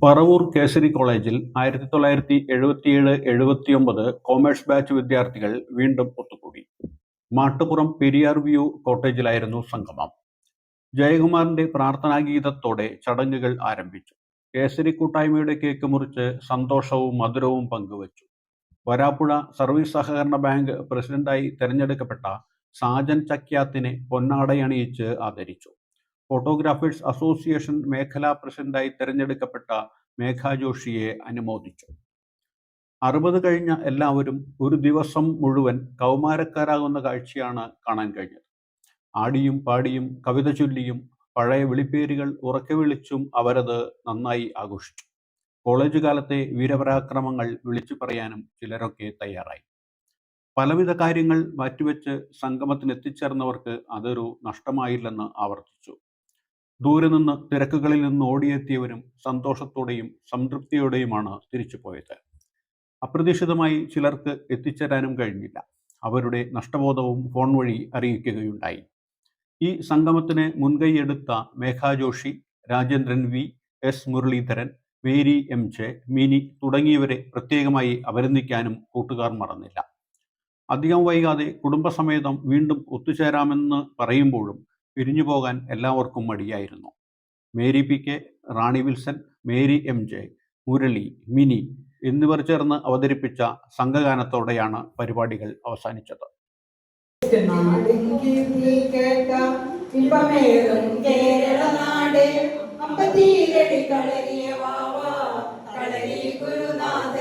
പറവൂർ കേസരി കോളേജിൽ 1977-79 commerce batch വിദ്യാർത്ഥികൾ വീണ്ടും ഒത്തുകൂടി. മാട്ടുപുറം പെരിയാർ വ്യൂ കോട്ടേജിലായിരുന്നു സംഗമം. ജയകുമാറിന്റെ പ്രാർത്ഥനാഗീതത്തോടെ ചടങ്ങുകൾ ആരംഭിച്ചു. കേസരി കൂട്ടായ്മയുടെ കേക്ക് മുറിച്ച് സന്തോഷവും മധുരവും പങ്കുവച്ചു. വരാപ്പുഴ സർവീസ് സഹകരണ ബാങ്ക് പ്രസിഡന്റായി തെരഞ്ഞെടുക്കപ്പെട്ട സാജൻ ചക്യാത്തിനെ പൊന്നാടയണിയിച്ച് ആദരിച്ചു. ഫോട്ടോഗ്രാഫേഴ്സ് അസോസിയേഷൻ മേഖലാ പ്രസിഡന്റായി തെരഞ്ഞെടുക്കപ്പെട്ട മേഘ ജോഷിയെ അനുമോദിച്ചു. 60 കഴിഞ്ഞ എല്ലാവരും ഒരു ദിവസം മുഴുവൻ കൗമാരക്കാരാകുന്ന കാഴ്ചയാണ് കാണാൻ കഴിഞ്ഞത്. ആടിയും പാടിയും കവിത ചൊല്ലിയും പഴയ വിളിപ്പേരുകൾ ഉറക്കെ വിളിച്ചും അവരത് നന്നായി ആഘോഷിച്ചു. കോളേജ് കാലത്തെ വീരപരാക്രമങ്ങൾ വിളിച്ചു പറയാനും ചിലരൊക്കെ തയ്യാറായി. പലവിധ കാര്യങ്ങൾ മാറ്റിവെച്ച് സംഗമത്തിന് എത്തിച്ചേർന്നവർക്ക് അതൊരു നഷ്ടമായില്ലെന്ന് ആവർത്തിച്ചു. ദൂരെ നിന്ന് തിരക്കുകളിൽ നിന്ന് ഓടിയെത്തിയവരും സന്തോഷത്തോടെയും സംതൃപ്തിയോടെയുമാണ് തിരിച്ചുപോയത്. അപ്രതീക്ഷിതമായി ചിലർക്ക് എത്തിച്ചേരാനും കഴിഞ്ഞില്ല. അവരുടെ നഷ്ടബോധവും ഫോൺ വഴി അറിയിക്കുകയുണ്ടായി. ഈ സംഗമത്തിന് മുൻകൈയെടുത്ത Megha Joshi, Rajendran V, S Muraleedharan, Mary M J, Mini തുടങ്ങിയവരെ പ്രത്യേകമായി അഭിനന്ദിക്കാനും കൂട്ടുകാർ മറന്നില്ല. അധികം വൈകാതെ കുടുംബസമേതം വീണ്ടും ഒത്തുചേരാമെന്ന് പറയുമ്പോഴും പിരിഞ്ഞുപോകാൻ എല്ലാവർക്കും മടിയായിരുന്നു. Mary P K, Rani Wilson, Mary M J, Murali, Mini എന്നിവർ ചേർന്ന് അവതരിപ്പിച്ച സംഘഗാനത്തോടെയാണ് പരിപാടികൾ അവസാനിച്ചത്. ഗുരുനാഥ